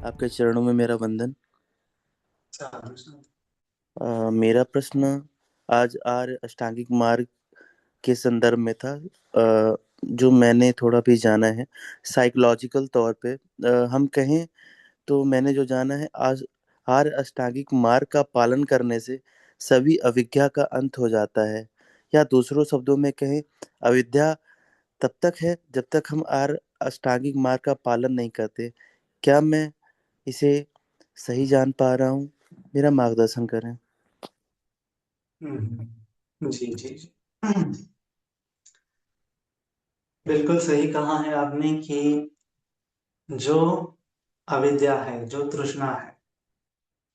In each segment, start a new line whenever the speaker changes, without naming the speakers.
आपके चरणों में मेरा वंदन।
साधु संत।
मेरा प्रश्न आज आर्य अष्टांगिक मार्ग के संदर्भ में था। जो मैंने थोड़ा भी जाना है साइकोलॉजिकल तौर पे, हम कहें तो मैंने जो जाना है, आज आर्य अष्टांगिक मार्ग का पालन करने से सभी अविद्या का अंत हो जाता है। या दूसरों शब्दों में कहें, अविद्या तब तक है जब तक हम आर्य अष्टांगिक मार्ग का पालन नहीं करते। क्या मैं इसे सही जान पा रहा हूँ? मेरा मार्गदर्शन करें।
जी जी जी। बिल्कुल सही कहा है आपने कि जो अविद्या है, जो तृष्णा है,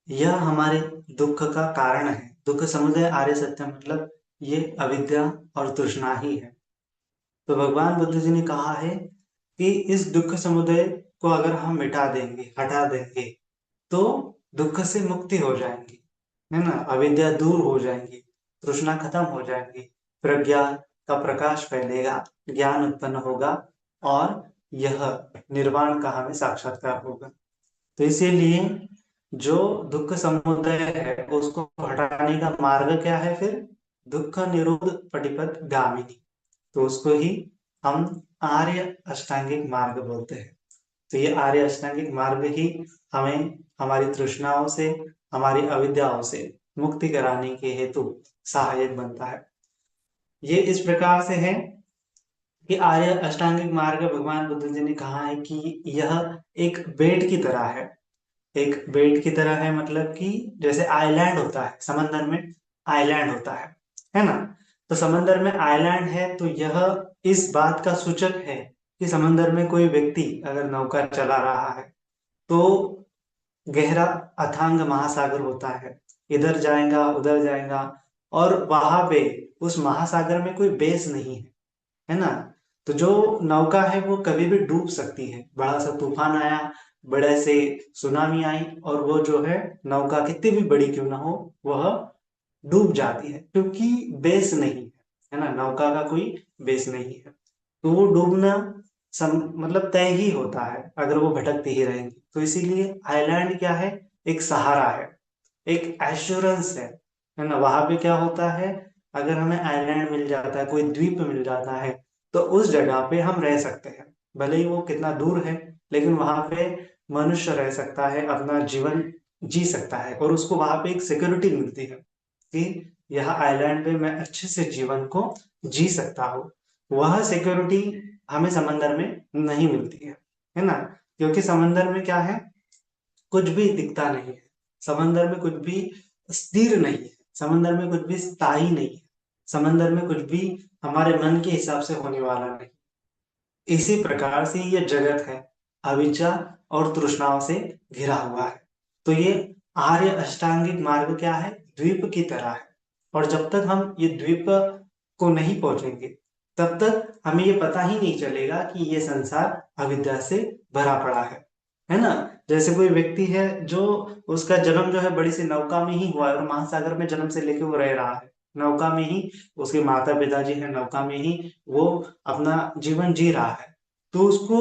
यह हमारे दुख का कारण है। दुख समुदय आर्य सत्य मतलब ये अविद्या और तृष्णा ही है। तो भगवान बुद्ध जी ने कहा है कि इस दुख समुदय को अगर हम मिटा देंगे, हटा देंगे, तो दुख से मुक्ति हो जाएंगी, है ना। अविद्या दूर हो जाएंगी, तृष्णा खत्म हो जाएंगी, प्रज्ञा का प्रकाश फैलेगा, ज्ञान उत्पन्न होगा और यह निर्वाण का हमें साक्षात्कार होगा। तो इसीलिए जो दुख समुदय है उसको हटाने का मार्ग क्या है फिर? दुख निरोध पटिपद गामिनी। तो उसको ही हम आर्य अष्टांगिक मार्ग बोलते हैं। तो ये आर्य अष्टांगिक मार्ग ही हमें हमारी तृष्णाओं से, हमारी अविद्याओं से मुक्ति कराने के हेतु सहायक बनता है। ये इस प्रकार से है कि आर्य अष्टांगिक मार्ग भगवान बुद्ध जी ने कहा है कि यह एक बेड की तरह है। एक बेड की तरह है मतलब कि जैसे आइलैंड होता है समंदर में, आइलैंड होता है ना। तो समंदर में आइलैंड है तो यह इस बात का सूचक है कि समंदर में कोई व्यक्ति अगर नौका चला रहा है तो गहरा अथांग महासागर होता है, इधर जाएगा उधर जाएगा, और वहां पे उस महासागर में कोई बेस नहीं है ना। तो जो नौका है वो कभी भी डूब सकती है। बड़ा सा तूफान आया, बड़े से सुनामी आई, और वो जो है नौका कितनी भी बड़ी क्यों ना हो वह डूब जाती है, क्योंकि बेस नहीं है ना, नौका का कोई बेस नहीं है। तो वो डूबना मतलब तय ही होता है अगर वो भटकती ही रहेंगी। तो इसीलिए आइलैंड क्या है? एक सहारा है, एक एश्योरेंस है ना। वहां पे क्या होता है, अगर हमें आइलैंड मिल जाता है, कोई द्वीप मिल जाता है, तो उस जगह पे हम रह सकते हैं। भले ही वो कितना दूर है, लेकिन वहां पे मनुष्य रह सकता है, अपना जीवन जी सकता है, और उसको वहां पे एक सिक्योरिटी मिलती है कि यह आइलैंड पे मैं अच्छे से जीवन को जी सकता हूँ। वह सिक्योरिटी हमें समंदर में नहीं मिलती है ना। क्योंकि समंदर में क्या है, कुछ भी दिखता नहीं है, समंदर में कुछ भी स्थिर नहीं है, समंदर में कुछ भी स्थायी नहीं है, समंदर में कुछ भी हमारे मन के हिसाब से होने वाला नहीं। इसी प्रकार से ये जगत है, अविद्या और तृष्णाओं से घिरा हुआ है। तो ये आर्य अष्टांगिक मार्ग क्या है? द्वीप की तरह है। और जब तक हम ये द्वीप को नहीं पहुंचेंगे, तब तक हमें ये पता ही नहीं चलेगा कि ये संसार अविद्या से भरा पड़ा है ना। जैसे कोई व्यक्ति है जो, उसका जन्म जो है बड़ी सी नौका में ही हुआ है, और महासागर में जन्म से लेके वो रह रहा है, नौका में ही उसके माता पिताजी है, नौका में ही वो अपना जीवन जी रहा है। तो उसको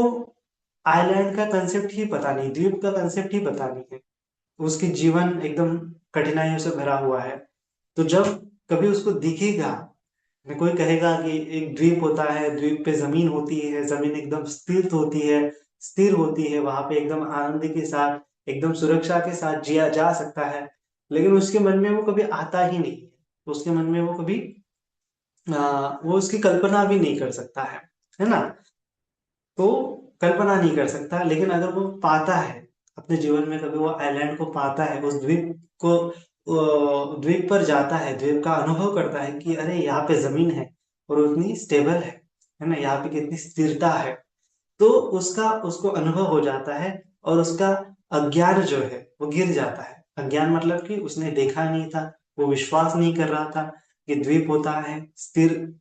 आइलैंड का कंसेप्ट ही पता नहीं, द्वीप का कंसेप्ट ही पता नहीं है। उसकी जीवन एकदम कठिनाइयों से भरा हुआ है। तो जब कभी उसको दिखेगा, कोई कहेगा कि एक द्वीप होता है, द्वीप पे जमीन होती है, जमीन एकदम स्थिर होती है, वहां पे एकदम आनंद के साथ, एकदम सुरक्षा के साथ जिया जा सकता है, लेकिन उसके मन में वो कभी आता ही नहीं है। उसके मन में वो कभी वो उसकी कल्पना भी नहीं कर सकता है ना। तो कल्पना नहीं कर सकता, लेकिन अगर वो पाता है अपने जीवन में, कभी वो आइलैंड को पाता है, उस द्वीप को, द्वीप पर जाता है, द्वीप का अनुभव करता है कि अरे यहाँ पे जमीन है और उतनी स्टेबल है ना, यहाँ पे कितनी स्थिरता है, तो उसका उसको अनुभव हो जाता है, और उसका अज्ञान जो है वो गिर जाता है। अज्ञान मतलब कि उसने देखा नहीं था, वो विश्वास नहीं कर रहा था कि द्वीप होता है, स्थिर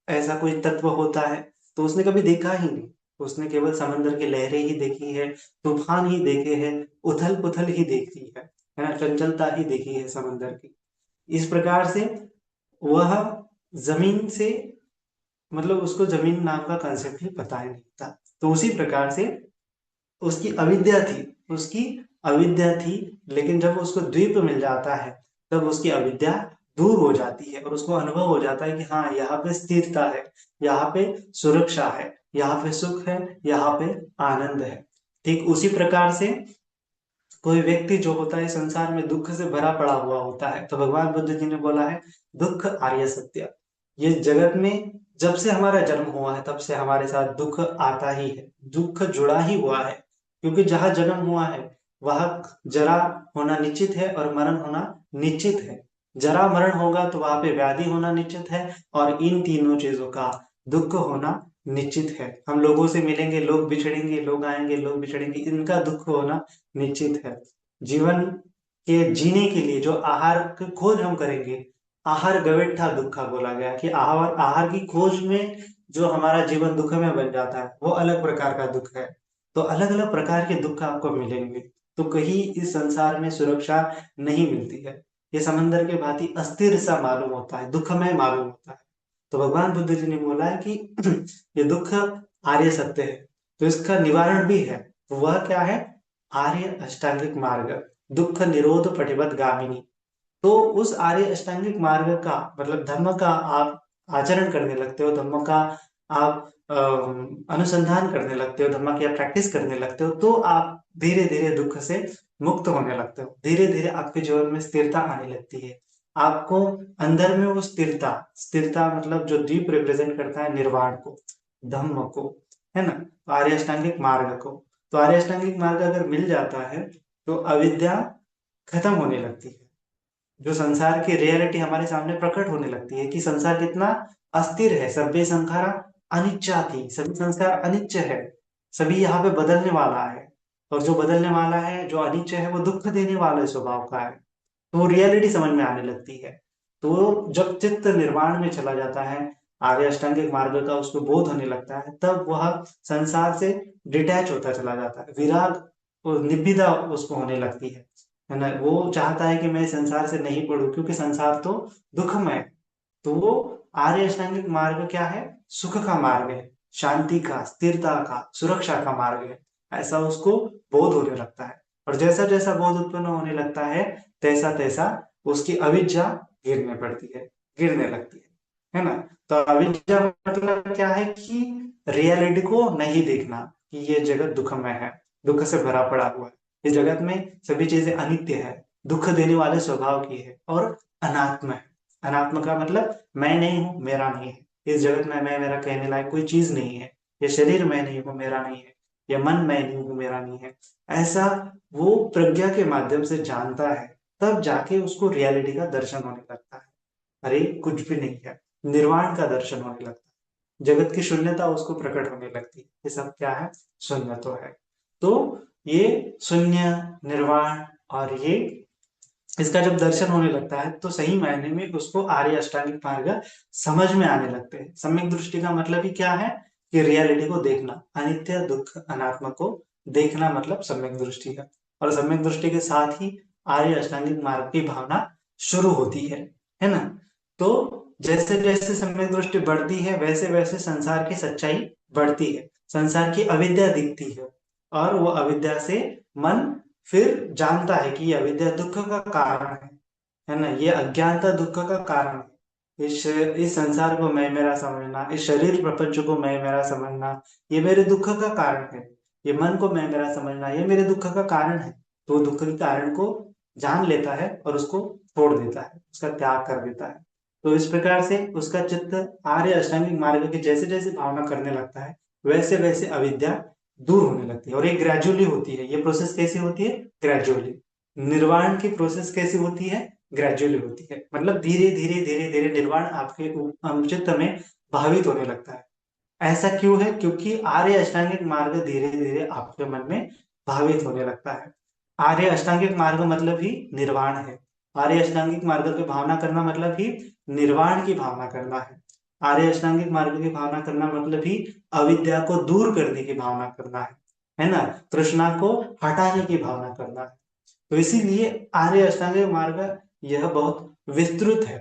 ऐसा कोई तत्व होता है। तो उसने कभी देखा ही नहीं, उसने केवल समंदर की लहरें ही देखी है, तूफान ही देखे हैं, उथल पुथल ही देखी है ना, चंचलता ही देखी है समंदर की। इस प्रकार से वह जमीन से, मतलब उसको जमीन नाम का कंसेप्ट ही पता ही नहीं था। तो उसी प्रकार से उसकी अविद्या थी, उसकी अविद्या थी, लेकिन जब उसको द्वीप मिल जाता है तब उसकी अविद्या दूर हो जाती है और उसको अनुभव हो जाता है कि हाँ, यहाँ पे स्थिरता है, यहाँ पे सुरक्षा है, यहाँ पे सुख है, यहाँ पे आनंद है। ठीक उसी प्रकार से कोई व्यक्ति जो होता है संसार में दुख से भरा पड़ा हुआ होता है, तो भगवान बुद्ध जी ने बोला है दुख आर्य सत्य। ये जगत में जब से हमारा जन्म हुआ है तब से हमारे साथ दुख आता ही है, दुख जुड़ा ही हुआ है, क्योंकि जहां जन्म हुआ है वहां जरा होना निश्चित है और मरण होना निश्चित है। जरा मरण होगा तो वहां पे व्याधि होना निश्चित है, और इन तीनों चीजों का दुख होना निश्चित है। हम लोगों से मिलेंगे, लोग बिछड़ेंगे, लोग आएंगे, लोग बिछड़ेंगे, इनका दुख होना निश्चित है। जीवन के जीने के लिए जो आहार की खोज हम करेंगे, आहार गवेट्ठा दुखा बोला गया कि आहार आहार की खोज में जो हमारा जीवन दुख में बन जाता है वो अलग प्रकार का दुख है। तो अलग अलग प्रकार के दुख आपको मिलेंगे। तो कहीं इस संसार में सुरक्षा नहीं मिलती है, ये समंदर के भांति अस्थिर सा मालूम होता है, दुखमय मालूम होता है। तो भगवान बुद्ध जी ने बोला है कि ये दुख आर्य सत्य है, तो इसका निवारण भी है। वह क्या है? आर्य अष्टांगिक मार्ग, दुख निरोध पटिपद गामिनी। तो उस आर्य अष्टांगिक मार्ग का मतलब धर्म का आप आचरण करने लगते हो, धर्म का आप अनुसंधान करने लगते हो, धर्म की आप प्रैक्टिस करने लगते हो, तो आप धीरे धीरे दुख से मुक्त होने लगते हो, धीरे धीरे आपके जीवन में स्थिरता आने लगती है। आपको अंदर में वो स्थिरता, स्थिरता मतलब जो डीप रिप्रेजेंट करता है निर्वाण को, धम्म को, है ना, तो आर्य अष्टांगिक मार्ग को। तो आर्य अष्टांगिक मार्ग अगर मिल जाता है तो अविद्या खत्म होने लगती है, जो संसार की रियलिटी हमारे सामने प्रकट होने लगती है कि संसार कितना अस्थिर है। सभ्य संखारा अनिच्चा थी, सभी संस्कार अनिच्च है, सभी यहाँ पे बदलने वाला है, और जो बदलने वाला है, जो अनिच्च है, वो दुख देने वाले स्वभाव का है। तो वो रियलिटी समझ में आने लगती है। तो जब चित्त निर्वाण में चला जाता है, आर्य अष्टांगिक मार्ग का उसको बोध होने लगता है, तब वह संसार से डिटैच होता चला जाता है, विराग और निब्बिदा उसको होने लगती है ना। वो चाहता है कि मैं संसार से नहीं पढ़ूं क्योंकि संसार तो दुखमय है। तो वो आर्य अष्टांगिक मार्ग क्या है? सुख का मार्ग है, शांति का, स्थिरता का, सुरक्षा का मार्ग है, ऐसा उसको बोध होने लगता है। और जैसा जैसा बोध उत्पन्न होने लगता है तैसा तैसा उसकी अविद्या गिरने पड़ती है, गिरने लगती है ना। तो अविद्या मतलब क्या है कि रियलिटी को नहीं देखना कि ये जगत दुखमय है, दुख से भरा पड़ा हुआ है, इस जगत में सभी चीजें अनित्य है, दुख देने वाले स्वभाव की है और अनात्म है। अनात्म का मतलब मैं नहीं हूं, मेरा नहीं है, इस जगत में मैं मेरा कहने लायक कोई चीज नहीं है, ये शरीर मैं नहीं हूं, मेरा नहीं है, ये मन मैं नहीं हूं, मेरा नहीं है, ऐसा वो प्रज्ञा के माध्यम से जानता है। तब जाके उसको रियलिटी का दर्शन होने लगता है, अरे कुछ भी नहीं है, निर्वाण का दर्शन होने लगता है, जगत की शून्यता उसको प्रकट होने लगती है। ये सब क्या है? शून्य तो है। तो ये शून्य, निर्वाण, और ये इसका जब दर्शन होने लगता है तो सही मायने में उसको आर्य अष्टांगिक मार्ग समझ में आने लगते हैं। सम्यक दृष्टि का मतलब ही क्या है? कि रियलिटी को देखना, अनित्य दुख अनात्मा को देखना, मतलब सम्यक दृष्टि है। और सम्यक दृष्टि के साथ ही आर्य अष्टांगिक मार्ग की भावना शुरू होती है ना। तो जैसे जैसे सम्यक दृष्टि बढ़ती है वैसे वैसे संसार की सच्चाई बढ़ती है, संसार की अविद्या दिखती है, और वो अविद्या से मन फिर जानता है कि ये अविद्या दुख का कारण है ना, ये अज्ञानता दुख का कारण है। इस संसार को मैं मेरा समझना, इस शरीर प्रपंच को मैं मेरा समझना, ये मेरे दुख का कारण है। ये मन को मैं मेरा समझना, ये मेरे दुख का कारण है। तो दुख के कारण को जान लेता है और उसको छोड़ देता है, उसका त्याग कर देता है। तो इस प्रकार से उसका चित्त आर्य अष्टांगिक मार्ग की जैसे जैसे भावना करने लगता है वैसे वैसे अविद्या दूर होने लगती है। और ये ग्रेजुअली होती है, ये प्रोसेस कैसी होती है? ग्रेजुअली। निर्वाण की प्रोसेस कैसी होती है? ग्रेजुअली होती है, मतलब धीरे धीरे धीरे धीरे निर्वाण आपके चित्त में भावित होने लगता है। ऐसा क्यों है? क्योंकि आर्य अष्टांगिक मार्ग धीरे धीरे आपके मन में भावित होने लगता है। आर्य अष्टांगिक मार्ग मतलब ही निर्वाण है। आर्य अष्टांगिक मार्ग की भावना करना मतलब ही निर्वाण की भावना करना है। आर्य अष्टांगिक मार्ग की भावना करना मतलब ही अविद्या को दूर करने की भावना करना है ना, तृष्णा को हटाने की भावना करना है। तो इसीलिए आर्य अष्टांगिक मार्ग यह बहुत विस्तृत है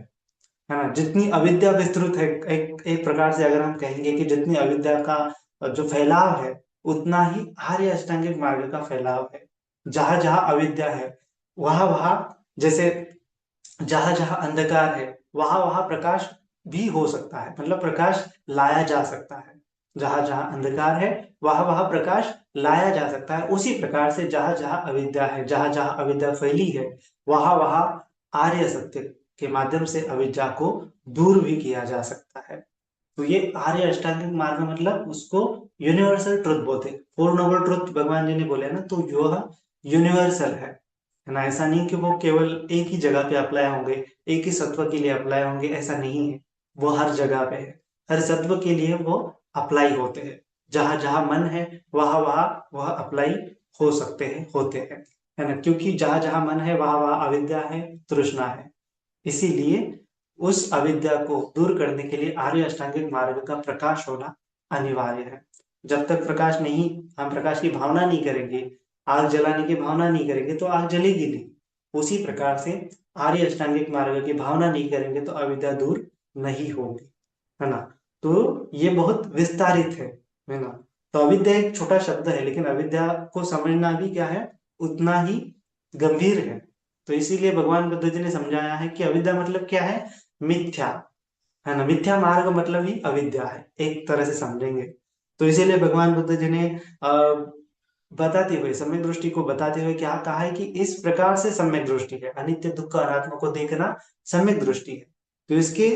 ना। जितनी अविद्या विस्तृत है, एक एक प्रकार से अगर हम कहेंगे कि जितनी अविद्या का जो फैलाव है उतना ही आर्य अष्टांगिक मार्ग का फैलाव है। जहां जहां अविद्या है, वहां वहां, जैसे जहां जहां अंधकार है, वहां वहां प्रकाश भी हो सकता है, मतलब प्रकाश लाया जा सकता है। जहां जहां अंधकार है, वहां वहां प्रकाश लाया जा सकता है। उसी प्रकार से जहां जहां अविद्या है, जहां जहां अविद्या फैली है, वहां वहां आर्य सत्य के माध्यम से अविद्या को दूर भी किया जा सकता है। तो ये आर्य अष्टांगिक मार्ग मतलब उसको यूनिवर्सल ट्रुथ बोलते हैं। फोर नोबल ट्रुथ भगवान जी ने बोले ना, तो यह यूनिवर्सल है ना। ऐसा नहीं कि वो केवल एक ही जगह पे अप्लाई होंगे, एक ही सत्व के लिए अप्लाई होंगे, ऐसा नहीं है। वो हर जगह पे है, हर सत्व के लिए वो अप्लाई होते हैं। जहां जहां मन है, वहां वहां वह अप्लाई हो सकते हैं, होते हैं, है ना। क्योंकि जहां जहां मन है, वहां वहां अविद्या है, तृष्णा है। इसीलिए उस अविद्या को दूर करने के लिए आर्य अष्टांगिक मार्ग का प्रकाश होना अनिवार्य है। जब तक प्रकाश नहीं, हम प्रकाश की भावना नहीं करेंगे, आग जलाने की भावना नहीं करेंगे, तो आग जलेगी नहीं। उसी प्रकार से आर्य अष्टांगिक मार्ग की भावना नहीं करेंगे तो अविद्या दूर नहीं होगी, है ना। तो ये बहुत विस्तारित है ना। तो अविद्या एक छोटा शब्द है, लेकिन अविद्या को समझना भी क्या है, उतना ही गंभीर है। तो इसीलिए भगवान बुद्ध जी ने समझाया है कि अविद्या मतलब क्या है, मिथ्या, है ना। मिथ्या मार्ग मतलब ही अविद्या है, एक तरह से समझेंगे। तो इसीलिए भगवान बुद्ध जी ने बताते हुए, सम्यक दृष्टि को बताते हुए क्या कहा है कि इस प्रकार से सम्यक दृष्टि है, अनित्य दुख अनात्मा को देखना सम्यक दृष्टि है। तो इसके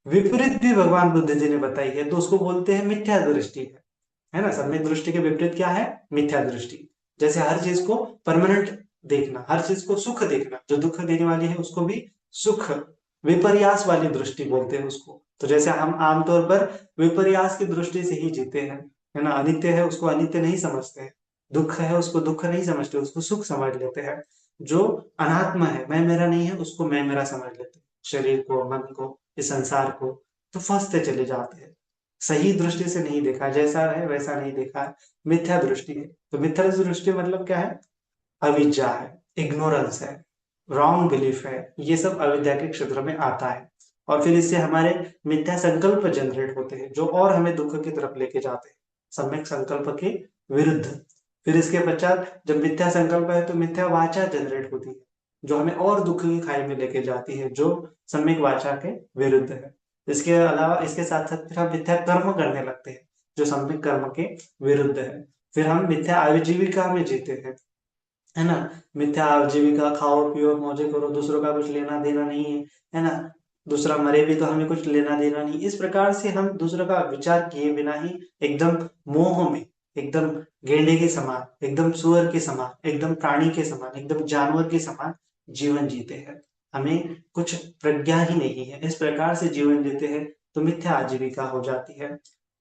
विपरीत भी भगवान बुद्ध जी ने बताई है, तो उसको बोलते हैं मिथ्या दृष्टि है ना। सम्यक दृष्टि के विपरीत क्या है, मिथ्या दृष्टि। जैसे हर चीज को परमानेंट देखना, हर चीज को सुख देखना, जो दुख देने वाली है उसको भी सुख, विपर्यास वाली दृष्टि बोलते हैं उसको। तो जैसे हम आमतौर पर विपर्यास की दृष्टि से ही जीते हैं, है ना। अनित्य है उसको अनित्य नहीं समझते हैं, दुख है उसको दुख नहीं समझते, उसको सुख समझ लेते हैं। जो अनात्मा है, मैं मेरा नहीं है, उसको मैं मेरा समझ लेते हैं, शरीर को, मन को, इस संसार को। तो फंसते चले जाते हैं, सही दृष्टि से नहीं देखा, जैसा है वैसा नहीं देखा, मिथ्या दृष्टि है। तो मिथ्या दृष्टि मतलब क्या है, अविद्या है, इग्नोरेंस है, रॉन्ग बिलीफ है। ये सब अविद्या के क्षेत्र में आता है। और फिर इससे हमारे मिथ्या संकल्प जनरेट होते हैं, जो और हमें दुख की तरफ लेके जाते हैं, सम्यक संकल्प के विरुद्ध। फिर इसके पश्चात जब मिथ्या संकल्प है, तो मिथ्या वाचा जनरेट होती है, जो हमें और दुख की खाई में लेके जाती है, जो सम्यक वाचा के विरुद्ध है। इसके अलावा, इसके साथ साथ फिर हम मिथ्या कर्म करने लगते हैं, जो सम्यक कर्म के विरुद्ध है। फिर हम मिथ्या आजीविका में जीते हैं, है ना। मिथ्या आजीविका, खाओ पियो मौजे करो, दूसरों का कुछ लेना देना नहीं है ना। दूसरा मरे भी तो हमें कुछ लेना देना नहीं। इस प्रकार से हम दूसरों का विचार किए बिना ही एकदम मोह में, एकदम गेंडे के समान, एकदम सुअर के समान, एकदम प्राणी के समान, एकदम जानवर के समान जीवन जीते हैं। हमें कुछ प्रज्ञा ही नहीं है, इस प्रकार से जीवन जीते हैं, तो मिथ्या आजीविका हो जाती है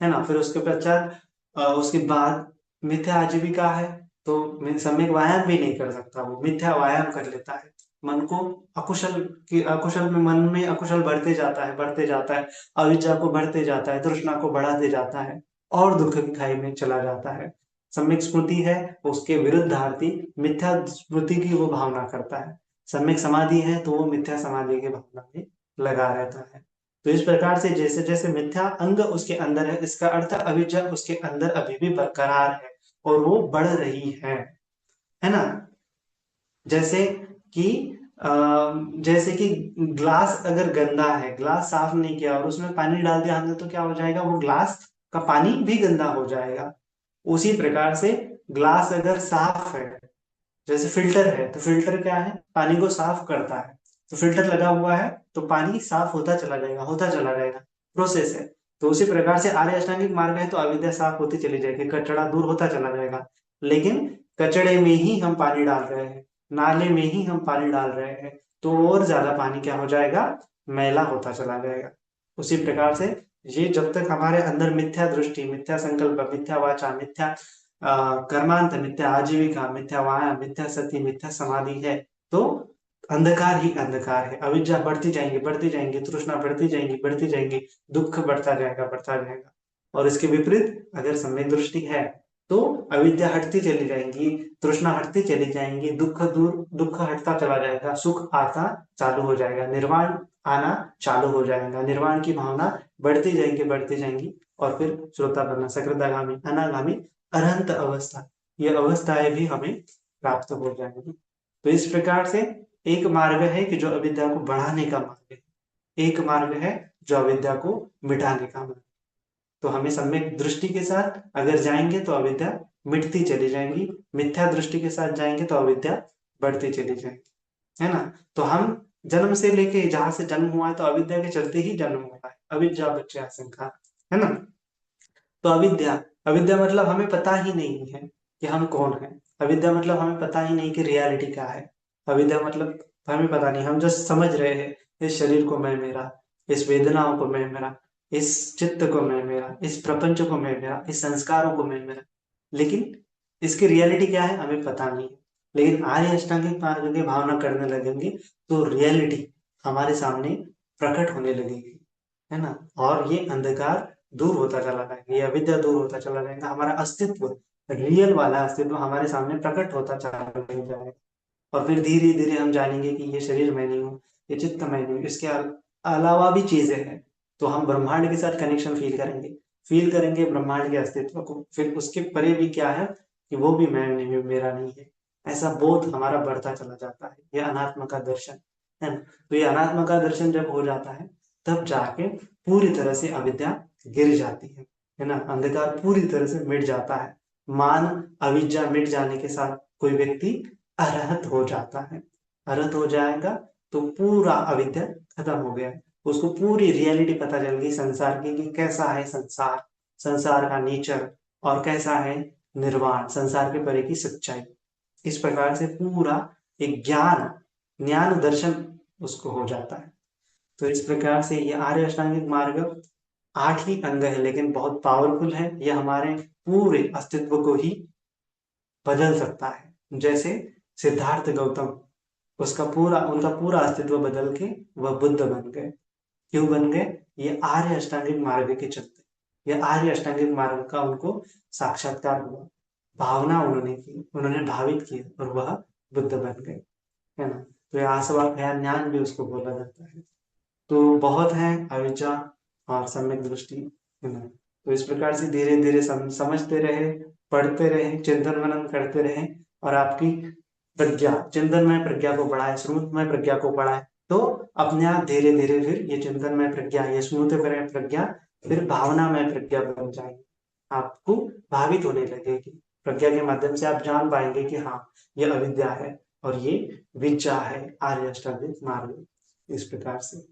ना। फिर उसके पश्चात उसके बाद मिथ्या आजीविका है, तो सम्यक व्यायाम भी नहीं कर सकता, वो मिथ्या व्यायाम कर लेता है। मन को अकुशल की, अकुशल में, मन में अकुशल बढ़ते जाता है, बढ़ते जाता है, अविद्या को बढ़ते जाता है, तृष्णा को बढ़ाते जाता है, और दुख की खाई में चला जाता है। सम्यक स्मृति है, उसके विरुद्धार्थी मिथ्या स्मृति की वो भावना करता है। सम्यक समाधि है, तो वो मिथ्या समाधि की भावना में लगा रहता है। तो इस प्रकार से जैसे जैसे मिथ्या अंग उसके अंदर है, इसका अर्थ अविद्या उसके अंदर अभी भी बरकरार है, और वो बढ़ रही है ना। जैसे कि अ, जैसे कि ग्लास अगर गंदा है, ग्लास साफ नहीं किया और उसमें पानी डाल दिया हमने, तो क्या हो जाएगा, वो ग्लास का पानी भी गंदा हो जाएगा। उसी प्रकार से ग्लास अगर साफ है, जैसे फिल्टर है, तो फिल्टर क्या है, पानी को साफ करता है। तो फिल्टर लगा हुआ है, तो पानी साफ होता चला जाएगा, होता चला जाएगा, प्रोसेस है। तो उसी प्रकार से आर्य अष्टांगिक मार्ग है, तो अविद्या साफ होती चली जाएगी, कचरा दूर होता चला जाएगा। लेकिन कचड़े में ही हम पानी डाल रहे हैं, नाले में ही हम पानी डाल रहे हैं, तो और ज्यादा पानी क्या हो जाएगा, मैला होता चला जाएगा। उसी प्रकार से ये जब तक हमारे अंदर मिथ्या दृष्टि, मिथ्या संकल्प, मिथ्या वाचा, मिथ्या कर्मांत, मिथ्या आजीविका, मिथ्या व्यायाम, मिथ्या सती, मिथ्या समाधि है, तो अंधकार ही अंधकार है। अविद्या बढ़ती जाएंगी, बढ़ती जाएंगी, तृष्णा बढ़ती जाएंगी, बढ़ती जाएंगी, दुख बढ़ता जाएगा, बढ़ता जाएगा। और इसके विपरीत अगर सम्यक दृष्टि है, तो अविद्या हटती चली जाएंगी, तृष्णा हटती चली जाएंगी, दुख दूर, दुख हटता चला जाएगा, सुख आता चालू हो जाएगा, निर्वाण आना चालू हो जाएगा, निर्वाण की भावना बढ़ती जाएंगी, बढ़ती जाएंगी। और फिर श्रोतापन्न, सकृदागामी, अनागामी अरहंत अवस्था, ये अवस्थाएं भी हमें प्राप्त हो जाएंगी। तो इस प्रकार से एक मार्ग है कि जो अविद्या को बढ़ाने का मार्ग है, एक मार्ग है जो अविद्या को मिटाने का मार्ग है। तो हमें सम्यक दृष्टि के साथ अगर जाएंगे तो अविद्या मिटती चली जाएंगी, मिथ्या दृष्टि के साथ जाएंगे तो अविद्या बढ़ती चली जाएगी, है ना। तो हम जन्म से लेके, जहां से जन्म हुआ है तो अविद्या के चलते ही जन्म हुआ है, अविद्या बच्चे आशंका, है ना। तो अविद्या, अविद्या मतलब हमें पता ही नहीं है कि हम कौन है। अविद्या मतलब हमें पता ही नहीं कि रियलिटी क्या है। अविद्या मतलब हमें पता नहीं, हम जस्ट समझ रहे हैं इस शरीर को मैं मेरा, इस वेदनाओं को मैं मेरा, इस चित्त को मैं मेरा, इस प्रपंच को मैं मेरा, इस संस्कारों को मैं मेरा। लेकिन इसकी रियलिटी क्या है हमें पता नहीं है। लेकिन आर्य अष्टांगिक मार्ग की भावना करने लगेंगे तो रियलिटी हमारे सामने प्रकट होने लगेगी, है ना। और ये अंधकार दूर होता चला जाएगा, ये अविद्या दूर होता चला जाएगा, हमारा अस्तित्व, रियल वाला अस्तित्व हमारे सामने प्रकट होता चला जाएगा। और फिर धीरे धीरे हम जानेंगे कि ये शरीर मैं नहीं हूँ, ये चित्त मैं नहीं हूँ, इसके अलावा भी चीजें हैं। तो हम ब्रह्मांड के साथ कनेक्शन फील करेंगे, फील करेंगे ब्रह्मांड के अस्तित्व को। फिर उसके परे भी क्या है कि वो भी मैं नहीं हूँ, मेरा नहीं है। ऐसा बोध हमारा बढ़ता चला जाता है, ये अनात्मा का दर्शन, है ना। तो ये अनात्मा का दर्शन जब हो जाता है तब जाके पूरी तरह से अविद्या गिर जाती है ना, अंधकार पूरी तरह से मिट जाता है। मान अविद्या मिट जाने के साथ कोई व्यक्ति अरहत हो जाता है। अरहत हो जाएगा तो पूरा अविद्या खत्म हो गया, उसको पूरी रियलिटी पता चल गई संसार की कि कैसा है संसार, संसार का नेचर, और कैसा है निर्वाण, संसार के परे की सच्चाई। इस प्रकार से पूरा एक ज्ञान, ज्ञान दर्शन उसको हो जाता है। तो इस प्रकार से ये आर्य अष्टांगिक मार्ग 8 ही अंग है लेकिन बहुत पावरफुल है, ये हमारे पूरे अस्तित्व को ही बदल सकता है। जैसे सिद्धार्थ गौतम, उसका पूरा, उनका पूरा अस्तित्व बदल के वह बुद्ध बन गए। क्यों बन गए? ये आर्य अष्टांगिक मार्ग के चलते, ये आर्य अष्टांगिक मार्ग का उनको साक्षात्कार हुआ, भावना उन्होंने की, उन्होंने भावित किया और वह बुद्ध बन गए, है ना। तो ये आसवा खया ज्ञान भी उसको बोला जाता है। तो बहुत है अविद्या और सम्यक दृष्टि, है ना। तो इस प्रकार से धीरे धीरे समझते रहे, पढ़ते रहे, चिंतन मनन करते रहे, और आपकी प्रज्ञा, चिंतनमय प्रज्ञा को बढ़ाए, स्मृतमय प्रज्ञा को बढ़ाए, तो अपने आप धीरे धीरे फिर ये चिंतनमय प्रज्ञा, ये स्मृतमय प्रज्ञा फिर भावनामय प्रज्ञा बन जाएगी, आपको भावित होने लगेगी। प्रज्ञा के माध्यम से आप जान पाएंगे कि हाँ, ये अविद्या है और ये विद्या है, आर्य अष्टांगिक मार्ग, इस प्रकार से।